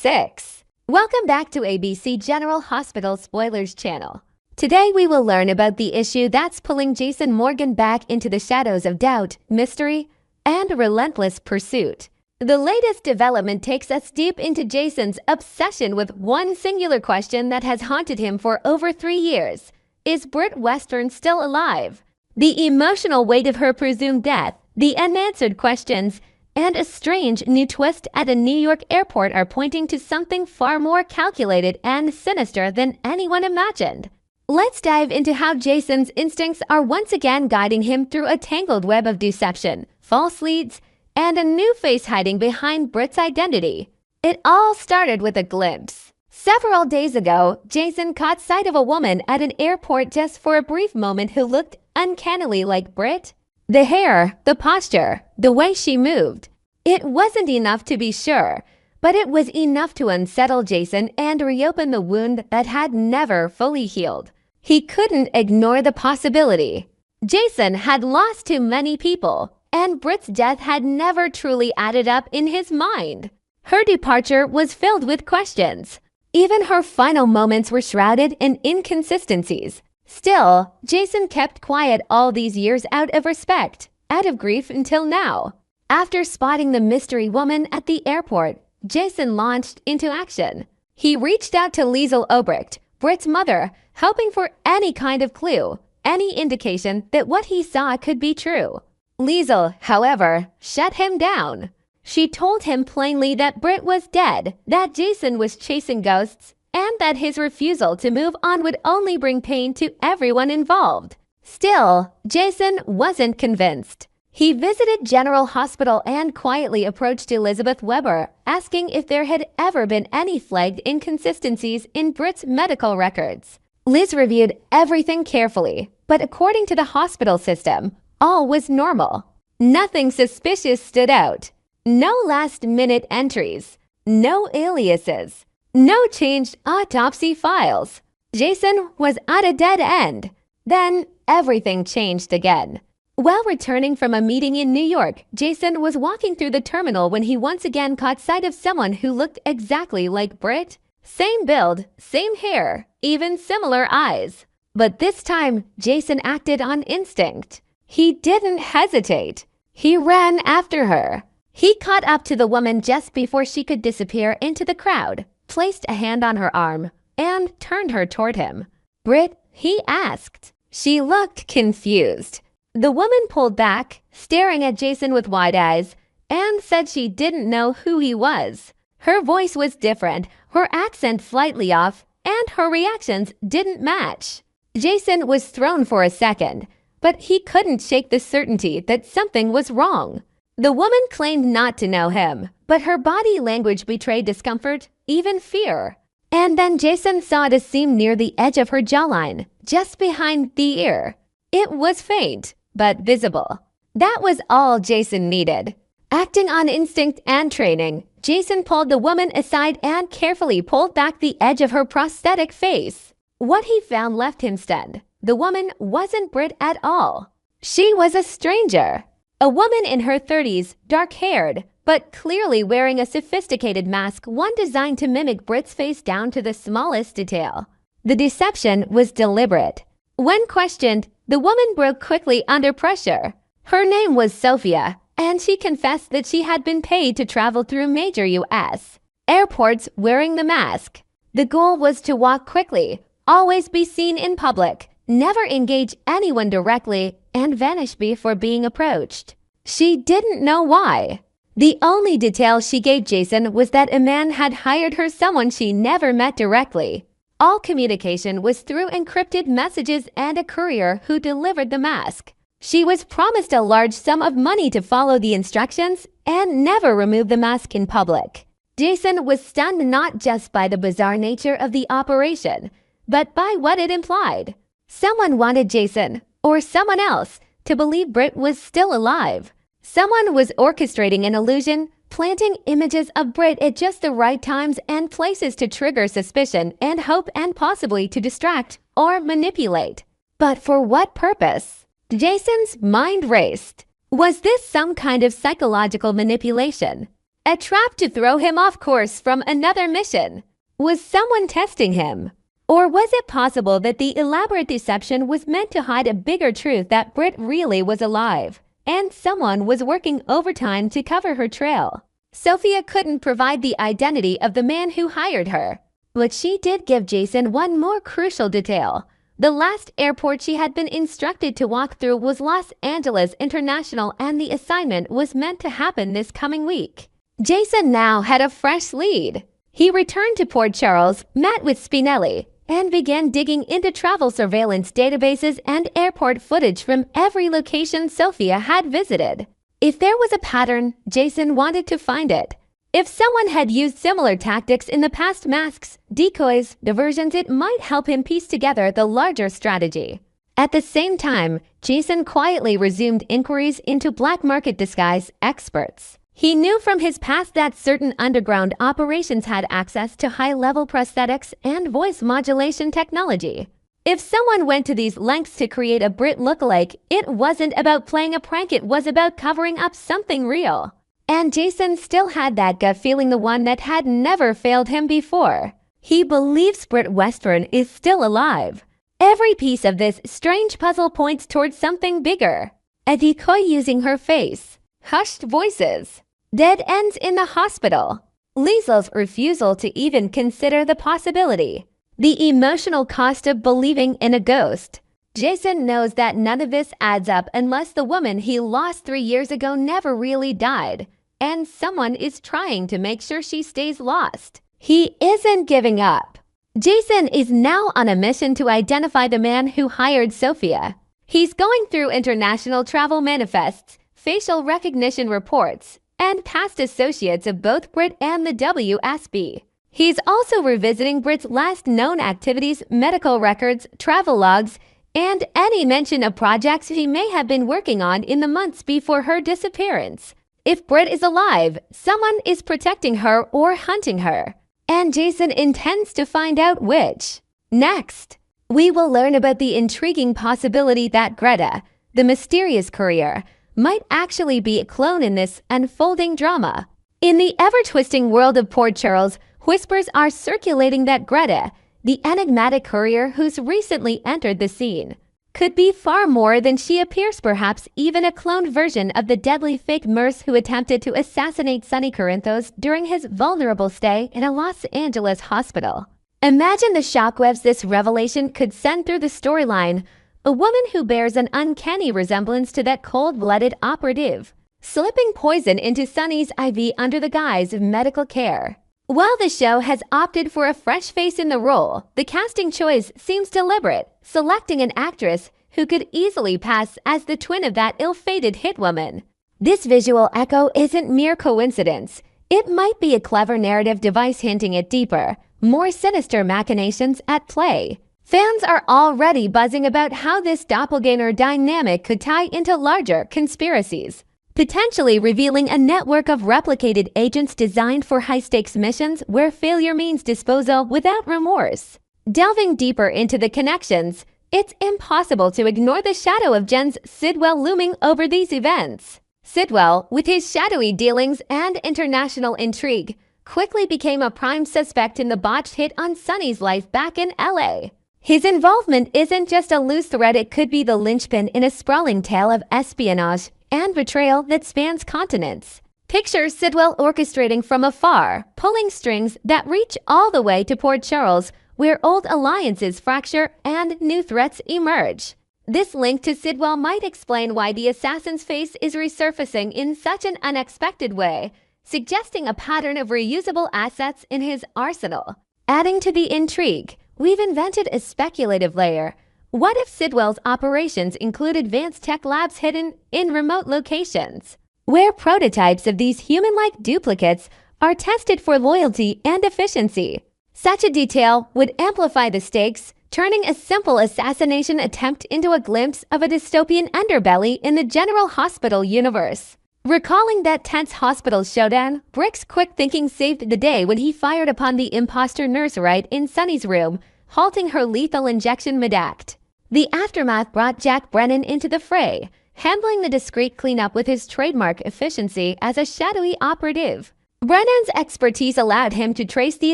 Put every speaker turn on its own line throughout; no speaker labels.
6. Welcome back to ABC General Hospital Spoilers channel. Today we will learn about the issue that's pulling Jason Morgan back into the shadows of doubt, mystery, and relentless pursuit. The latest development takes us deep into Jason's obsession with one singular question that has haunted him for over 3 years. Is Britt Western still alive? The emotional weight of her presumed death, the unanswered questions, and a strange new twist at a New York airport are pointing to something far more calculated and sinister than anyone imagined. Let's dive into how Jason's instincts are once again guiding him through a tangled web of deception, false leads, and a new face hiding behind Britt's identity. It all started with a glimpse. Several days ago, Jason caught sight of a woman at an airport just for a brief moment who looked uncannily like Britt. The hair, the posture, the way she moved. It wasn't enough to be sure, but it was enough to unsettle Jason and reopen the wound that had never fully healed. He couldn't ignore the possibility. Jason had lost too many people, and Britt's death had never truly added up in his mind. Her departure was filled with questions. Even her final moments were shrouded in inconsistencies. Still, Jason kept quiet all these years out of respect, out of grief until now. After spotting the mystery woman at the airport, Jason launched into action. He reached out to Liesl Obrecht, Britt's mother, hoping for any kind of clue, any indication that what he saw could be true. Liesl, however, shut him down. She told him plainly that Britt was dead, that Jason was chasing ghosts, and that his refusal to move on would only bring pain to everyone involved. Still, Jason wasn't convinced. He visited General Hospital and quietly approached Elizabeth Weber, asking if there had ever been any flagged inconsistencies in Britt's medical records. Liz reviewed everything carefully, but according to the hospital system, all was normal. Nothing suspicious stood out. No last-minute entries. No aliases. No changed autopsy files. Jason was at a dead end. Then everything changed again. While returning from a meeting in New York, Jason was walking through the terminal when he once again caught sight of someone who looked exactly like Britt. Same build, same hair, even similar eyes. But this time, Jason acted on instinct. He didn't hesitate. He ran after her. He caught up to the woman just before she could disappear into the crowd, placed a hand on her arm, and turned her toward him. "Britt?" he asked. She looked confused. The woman pulled back, staring at Jason with wide eyes, and said she didn't know who he was. Her voice was different, her accent slightly off, and her reactions didn't match. Jason was thrown for a second, but he couldn't shake the certainty that something was wrong. The woman claimed not to know him, but her body language betrayed discomfort, even fear. And then Jason saw a seam near the edge of her jawline, just behind the ear. It was faint, but visible. That was all Jason needed. Acting on instinct and training, Jason pulled the woman aside and carefully pulled back the edge of her prosthetic face. What he found left him stunned. The woman wasn't Britt at all. She was a stranger. A woman in her 30s, dark-haired, but clearly wearing a sophisticated mask, one designed to mimic Britt's face down to the smallest detail. The deception was deliberate. When questioned, the woman broke quickly under pressure. Her name was Sophia, and she confessed that she had been paid to travel through major U.S. airports wearing the mask. The goal was to walk quickly, always be seen in public, never engage anyone directly, and vanish before being approached. She didn't know why. The only detail she gave Jason was that a man had hired her someone she never met directly. All communication was through encrypted messages and a courier who delivered the mask. She was promised a large sum of money to follow the instructions and never remove the mask in public. Jason was stunned not just by the bizarre nature of the operation, but by what it implied. Someone wanted Jason, or someone else, to believe Britt was still alive. Someone was orchestrating an illusion, planting images of Britt at just the right times and places to trigger suspicion and hope and possibly to distract or manipulate. But for what purpose? Jason's mind raced. Was this some kind of psychological manipulation? A trap to throw him off course from another mission? Was someone testing him? Or was it possible that the elaborate deception was meant to hide a bigger truth that Britt really was alive, and someone was working overtime to cover her trail? Sophia couldn't provide the identity of the man who hired her, but she did give Jason one more crucial detail. The last airport she had been instructed to walk through was Los Angeles International, and the assignment was meant to happen this coming week. Jason now had a fresh lead. He returned to Port Charles, met with Spinelli, and began digging into travel surveillance databases and airport footage from every location Sophia had visited. If there was a pattern, Jason wanted to find it. If someone had used similar tactics in the past, masks, decoys, diversions, it might help him piece together the larger strategy. At the same time, Jason quietly resumed inquiries into black market disguise experts. He knew from his past that certain underground operations had access to high-level prosthetics and voice modulation technology. If someone went to these lengths to create a Britt lookalike, it wasn't about playing a prank, it was about covering up something real. And Jason still had that gut feeling, the one that had never failed him before. He believes Britt Westburn is still alive. Every piece of this strange puzzle points towards something bigger. A decoy using her face. Hushed voices. Dead ends in the hospital. Liesel's refusal to even consider the possibility. The emotional cost of believing in a ghost. Jason knows that none of this adds up unless the woman he lost 3 years ago never really died, and someone is trying to make sure she stays lost. He isn't giving up. Jason is now on a mission to identify the man who hired Sophia. He's going through international travel manifests, facial recognition reports, and past associates of both Britt and the WSB. He's also revisiting Britt's last known activities, medical records, travel logs, and any mention of projects he may have been working on in the months before her disappearance. If Britt is alive, someone is protecting her or hunting her, and Jason intends to find out which. Next, we will learn about the intriguing possibility that Greta, the mysterious courier, might actually be a clone in this unfolding drama. In the ever-twisting world of Port Charles, whispers are circulating that Greta, the enigmatic courier who's recently entered the scene, could be far more than she appears, perhaps even a cloned version of the deadly fake nurse who attempted to assassinate Sonny Corinthos during his vulnerable stay in a Los Angeles hospital. Imagine the shockwaves this revelation could send through the storyline. A woman who bears an uncanny resemblance to that cold-blooded operative, slipping poison into Sonny's IV under the guise of medical care. While the show has opted for a fresh face in the role, the casting choice seems deliberate, selecting an actress who could easily pass as the twin of that ill-fated hitwoman. This visual echo isn't mere coincidence. It might be a clever narrative device hinting at deeper, more sinister machinations at play. Fans are already buzzing about how this doppelganger dynamic could tie into larger conspiracies, potentially revealing a network of replicated agents designed for high-stakes missions where failure means disposal without remorse. Delving deeper into the connections, it's impossible to ignore the shadow of Jens Sidwell looming over these events. Sidwell, with his shadowy dealings and international intrigue, quickly became a prime suspect in the botched hit on Sonny's life back in LA. His involvement isn't just a loose thread, it could be the linchpin in a sprawling tale of espionage and betrayal that spans continents. Picture Sidwell orchestrating from afar, pulling strings that reach all the way to Port Charles, where old alliances fracture and new threats emerge. This link to Sidwell might explain why the assassin's face is resurfacing in such an unexpected way, suggesting a pattern of reusable assets in his arsenal. Adding to the intrigue, we've invented a speculative layer. What if Sidwell's operations include advanced tech labs hidden in remote locations, where prototypes of these human-like duplicates are tested for loyalty and efficiency? Such a detail would amplify the stakes, turning a simple assassination attempt into a glimpse of a dystopian underbelly in the General Hospital universe. Recalling that tense hospital showdown, Brick's quick thinking saved the day when he fired upon the imposter nurse right in Sonny's room, halting her lethal injection mid-act. The aftermath brought Jack Brennan into the fray, handling the discreet cleanup with his trademark efficiency as a shadowy operative. Brennan's expertise allowed him to trace the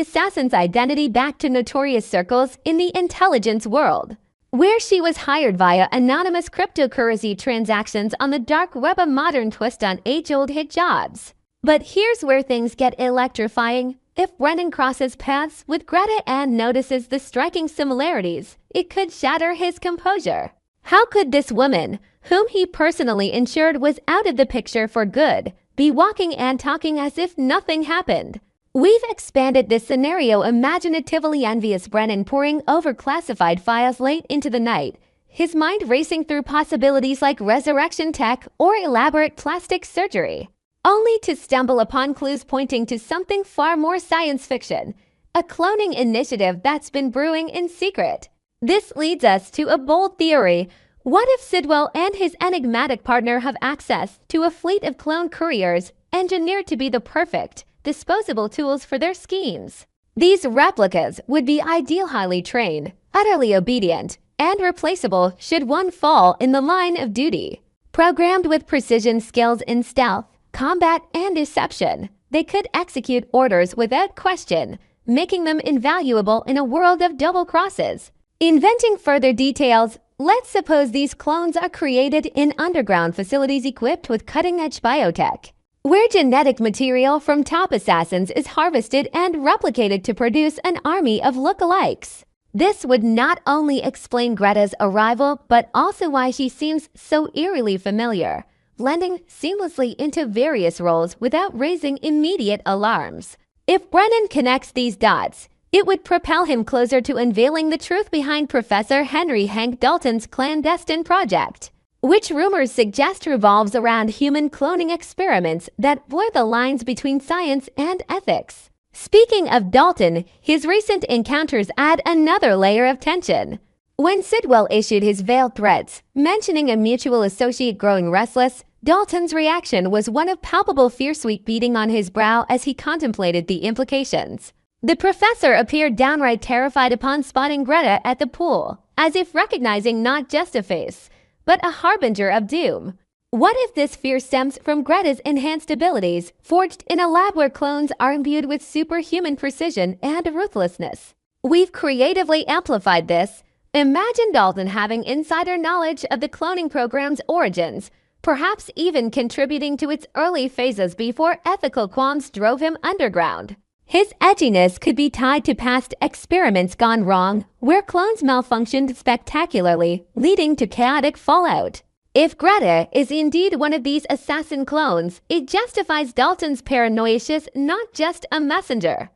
assassin's identity back to notorious circles in the intelligence world, where she was hired via anonymous cryptocurrency transactions on the dark web, a modern twist on age-old hit jobs. But here's where things get electrifying. If Brennan crosses paths with Greta and notices the striking similarities, it could shatter his composure. How could this woman, whom he personally ensured was out of the picture for good, be walking and talking as if nothing happened? We've expanded this scenario imaginatively. Envious Brennan poring over classified files late into the night, his mind racing through possibilities like resurrection tech or elaborate plastic surgery, only to stumble upon clues pointing to something far more science fiction, a cloning initiative that's been brewing in secret. This leads us to a bold theory. What if Sidwell and his enigmatic partner have access to a fleet of clone couriers engineered to be the perfect, disposable tools for their schemes? These replicas would be ideal, highly trained, utterly obedient, and replaceable should one fall in the line of duty. Programmed with precision skills in stealth, combat, and deception, they could execute orders without question, making them invaluable in a world of double crosses. Inventing further details, let's suppose these clones are created in underground facilities equipped with cutting-edge biotech, where genetic material from top assassins is harvested and replicated to produce an army of lookalikes. This would not only explain Greta's arrival, but also why she seems so eerily familiar, blending seamlessly into various roles without raising immediate alarms. If Brennan connects these dots, it would propel him closer to unveiling the truth behind Professor Henry Hank Dalton's clandestine project, which rumors suggest revolves around human cloning experiments that blur the lines between science and ethics. Speaking of Dalton, his recent encounters add another layer of tension. When Sidwell issued his veiled threats, mentioning a mutual associate growing restless, Dalton's reaction was one of palpable fear, sweat beating on his brow as he contemplated the implications. The professor appeared downright terrified upon spotting Greta at the pool, as if recognizing not just a face, but a harbinger of doom. What if this fear stems from Greta's enhanced abilities, forged in a lab where clones are imbued with superhuman precision and ruthlessness? We've creatively amplified this. Imagine Dalton having insider knowledge of the cloning program's origins, perhaps even contributing to its early phases before ethical qualms drove him underground. His edginess could be tied to past experiments gone wrong, where clones malfunctioned spectacularly, leading to chaotic fallout. If Greta is indeed one of these assassin clones, it justifies Dalton's paranoia. She's not just a messenger.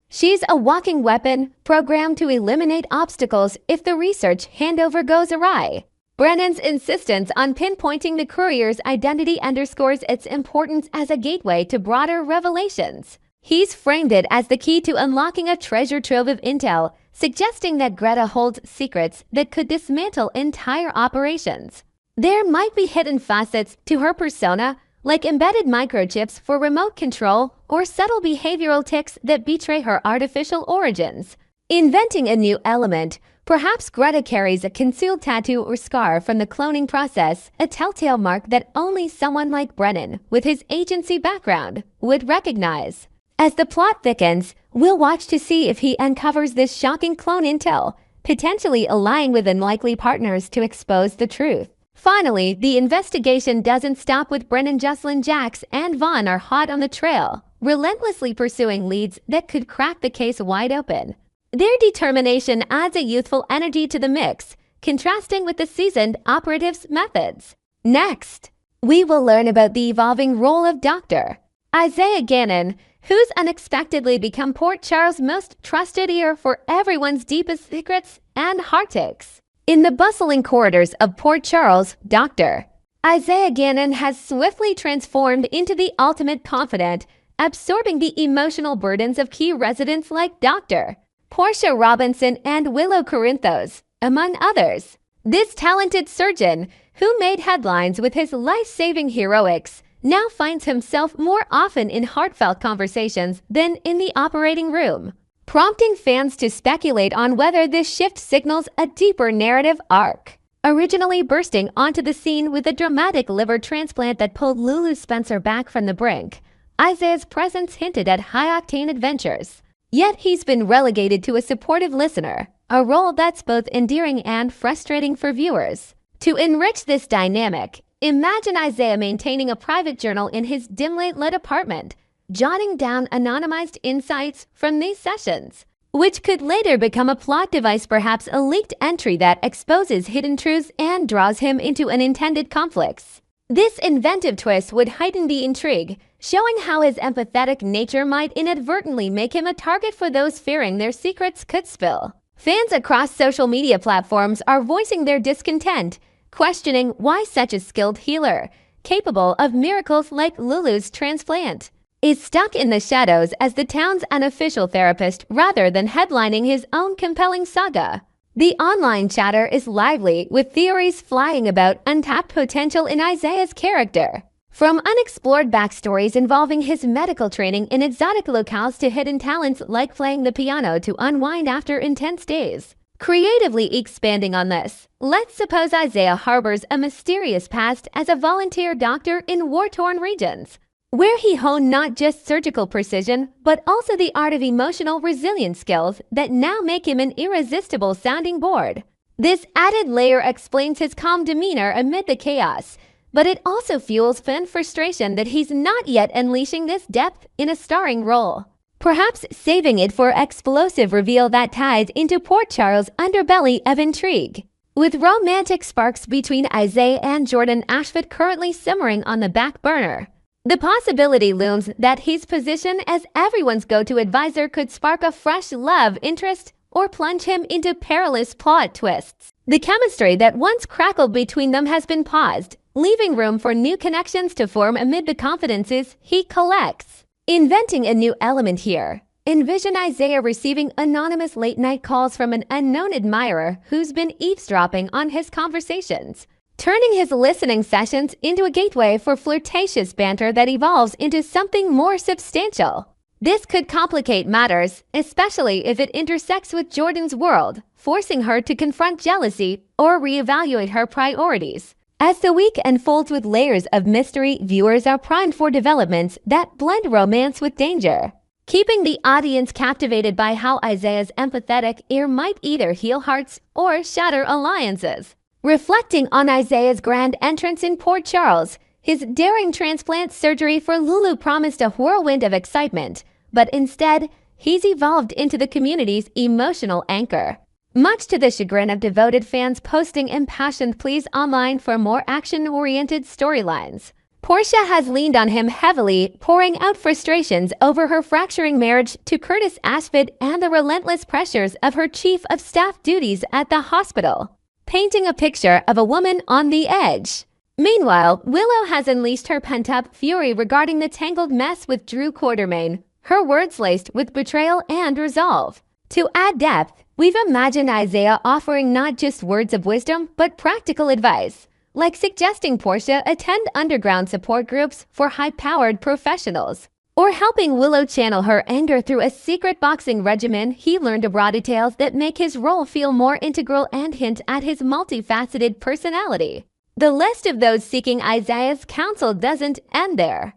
She's a walking weapon, programmed to eliminate obstacles if the research handover goes awry. Brennan's insistence on pinpointing the courier's identity underscores its importance as a gateway to broader revelations. He's framed it as the key to unlocking a treasure trove of intel, suggesting that Greta holds secrets that could dismantle entire operations. There might be hidden facets to her persona, like embedded microchips for remote control or subtle behavioral tics that betray her artificial origins. Inventing a new element, perhaps Greta carries a concealed tattoo or scar from the cloning process, a telltale mark that only someone like Brennan, with his agency background, would recognize. As the plot thickens, we'll watch to see if he uncovers this shocking clone intel, potentially allying with unlikely partners to expose the truth. Finally, the investigation doesn't stop with Brennan. Jocelyn, Jax, and Vaughn are hot on the trail, relentlessly pursuing leads that could crack the case wide open. Their determination adds a youthful energy to the mix, contrasting with the seasoned operative's methods. Next, we will learn about the evolving role of Dr. Isaiah Gannon, who's unexpectedly become Port Charles' most trusted ear for everyone's deepest secrets and heartaches. In the bustling corridors of Port Charles, Dr. Isaiah Gannon has swiftly transformed into the ultimate confidant, absorbing the emotional burdens of key residents like Dr. Portia Robinson and Willow Corinthos, among others. This talented surgeon, who made headlines with his life-saving heroics, now finds himself more often in heartfelt conversations than in the operating room, prompting fans to speculate on whether this shift signals a deeper narrative arc. Originally bursting onto the scene with a dramatic liver transplant that pulled Lulu Spencer back from the brink, Isaiah's presence hinted at high-octane adventures. Yet he's been relegated to a supportive listener, a role that's both endearing and frustrating for viewers. To enrich this dynamic, imagine Isaiah maintaining a private journal in his dimly lit apartment, jotting down anonymized insights from these sessions, which could later become a plot device, perhaps a leaked entry that exposes hidden truths and draws him into unintended conflicts. This inventive twist would heighten the intrigue, showing how his empathetic nature might inadvertently make him a target for those fearing their secrets could spill. Fans across social media platforms are voicing their discontent, questioning why such a skilled healer, capable of miracles like Lulu's transplant, is stuck in the shadows as the town's unofficial therapist rather than headlining his own compelling saga. The online chatter is lively, with theories flying about untapped potential in Isaiah's character. From unexplored backstories involving his medical training in exotic locales to hidden talents like playing the piano to unwind after intense days. Creatively expanding on this, let's suppose Isaiah harbors a mysterious past as a volunteer doctor in war-torn regions, where he honed not just surgical precision, but also the art of emotional resilience skills that now make him an irresistible sounding board. This added layer explains his calm demeanor amid the chaos, but it also fuels fan frustration that he's not yet unleashing this depth in a starring role, perhaps saving it for explosive reveal that ties into Port Charles' underbelly of intrigue. With romantic sparks between Isaiah and Jordan Ashford currently simmering on the back burner, the possibility looms that his position as everyone's go-to advisor could spark a fresh love interest or plunge him into perilous plot twists. The chemistry that once crackled between them has been paused, leaving room for new connections to form amid the confidences he collects. Inventing a new element here, envision Isaiah receiving anonymous late-night calls from an unknown admirer who's been eavesdropping on his conversations, turning his listening sessions into a gateway for flirtatious banter that evolves into something more substantial. This could complicate matters, especially if it intersects with Jordan's world, forcing her to confront jealousy or reevaluate her priorities. As the week unfolds with layers of mystery, viewers are primed for developments that blend romance with danger, keeping the audience captivated by how Isaiah's empathetic ear might either heal hearts or shatter alliances. Reflecting on Isaiah's grand entrance in Port Charles, his daring transplant surgery for Lulu promised a whirlwind of excitement, but instead, he's evolved into the community's emotional anchor. Much to the chagrin of devoted fans posting impassioned pleas online for more action-oriented storylines, Portia has leaned on him heavily, pouring out frustrations over her fracturing marriage to Curtis Ashford and the relentless pressures of her chief of staff duties at the hospital, painting a picture of a woman on the edge. Meanwhile, Willow has unleashed her pent-up fury regarding the tangled mess with Drew Quartermain, her words laced with betrayal and resolve. To add depth, we've imagined Isaiah offering not just words of wisdom, but practical advice, like suggesting Portia attend underground support groups for high-powered professionals, or helping Willow channel her anger through a secret boxing regimen he learned abroad, details that make his role feel more integral and hint at his multifaceted personality. The list of those seeking Isaiah's counsel doesn't end there.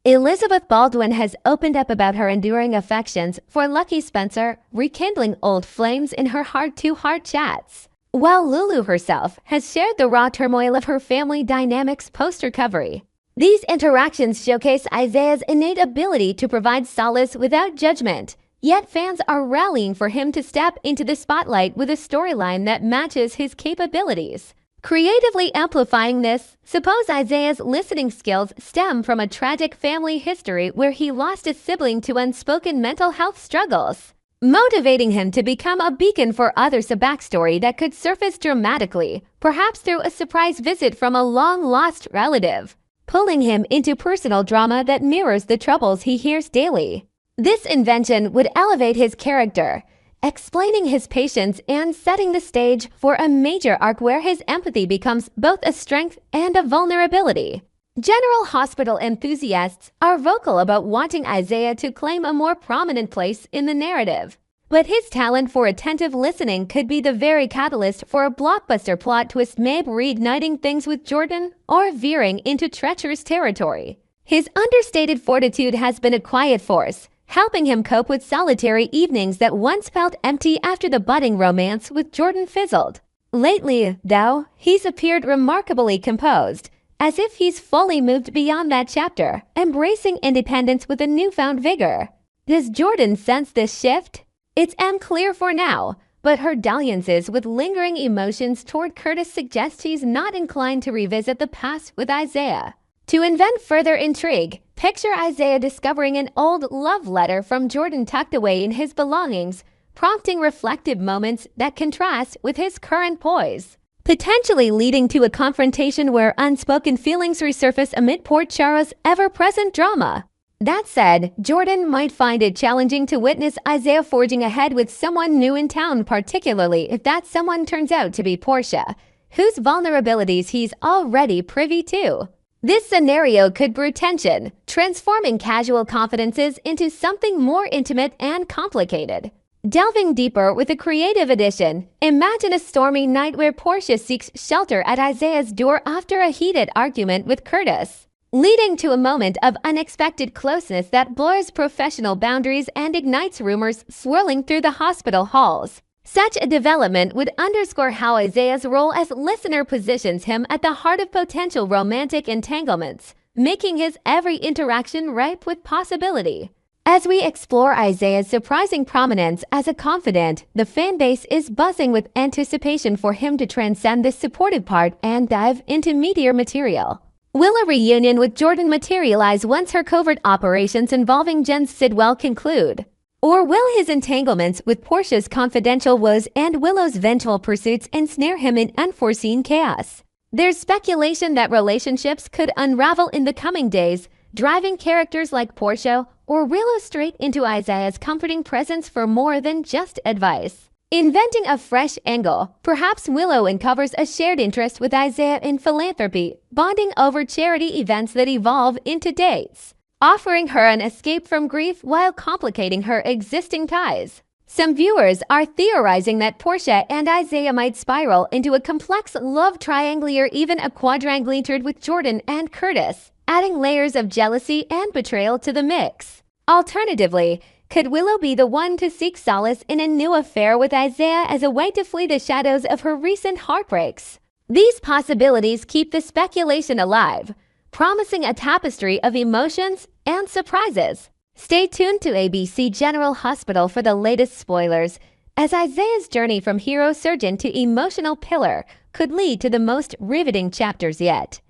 Elizabeth Baldwin has opened up about her enduring affections for Lucky Spencer, rekindling old flames in her heart-to-heart chats, while Lulu herself has shared the raw turmoil of her family dynamics post-recovery. These interactions showcase Isaiah's innate ability to provide solace without judgment, yet fans are rallying for him to step into the spotlight with a storyline that matches his capabilities. Creatively amplifying this, suppose Isaiah's listening skills stem from a tragic family history where he lost a sibling to unspoken mental health struggles, motivating him to become a beacon for others, a backstory that could surface dramatically, perhaps through a surprise visit from a long-lost relative, pulling him into personal drama that mirrors the troubles he hears daily. This invention would elevate his character, explaining his patience and setting the stage for a major arc where his empathy becomes both a strength and a vulnerability. General Hospital enthusiasts are vocal about wanting Isaiah to claim a more prominent place in the narrative, but his talent for attentive listening could be the very catalyst for a blockbuster plot twist, maybe reigniting things with Jordan or veering into treacherous territory. His understated fortitude has been a quiet force, helping him cope with solitary evenings that once felt empty after the budding romance with Jordan fizzled. Lately, though, he's appeared remarkably composed, as if he's fully moved beyond that chapter, embracing independence with a newfound vigor. Does Jordan sense this shift? It's unclear for now, but her dalliances with lingering emotions toward Curtis suggest he's not inclined to revisit the past with Isaiah. To invent further intrigue, picture Isaiah discovering an old love letter from Jordan tucked away in his belongings, prompting reflective moments that contrast with his current poise, potentially leading to a confrontation where unspoken feelings resurface amid Port Charo's ever-present drama. That said, Jordan might find it challenging to witness Isaiah forging ahead with someone new in town, particularly if that someone turns out to be Portia, whose vulnerabilities he's already privy to. This scenario could brew tension, transforming casual confidences into something more intimate and complicated. Delving deeper with a creative addition, imagine a stormy night where Portia seeks shelter at Isaiah's door after a heated argument with Curtis, leading to a moment of unexpected closeness that blurs professional boundaries and ignites rumors swirling through the hospital halls. Such a development would underscore how Isaiah's role as listener positions him at the heart of potential romantic entanglements, making his every interaction ripe with possibility. As we explore Isaiah's surprising prominence as a confidant, the fanbase is buzzing with anticipation for him to transcend this supportive part and dive into meatier material. Will a reunion with Jordan materialize once her covert operations involving Jen Sidwell conclude? Or will his entanglements with Portia's confidential woes and Willow's vengeful pursuits ensnare him in unforeseen chaos? There's speculation that relationships could unravel in the coming days, driving characters like Portia or Willow straight into Isaiah's comforting presence for more than just advice. Inventing a fresh angle, perhaps Willow uncovers a shared interest with Isaiah in philanthropy, bonding over charity events that evolve into dates, offering her an escape from grief while complicating her existing ties. Some viewers are theorizing that Portia and Isaiah might spiral into a complex love triangle or even a quadrangle with Jordan and Curtis, adding layers of jealousy and betrayal to the mix. Alternatively, could Willow be the one to seek solace in a new affair with Isaiah as a way to flee the shadows of her recent heartbreaks? These possibilities keep the speculation alive, promising a tapestry of emotions and surprises. Stay tuned to ABC General Hospital for the latest spoilers, as Isaiah's journey from hero surgeon to emotional pillar could lead to the most riveting chapters yet.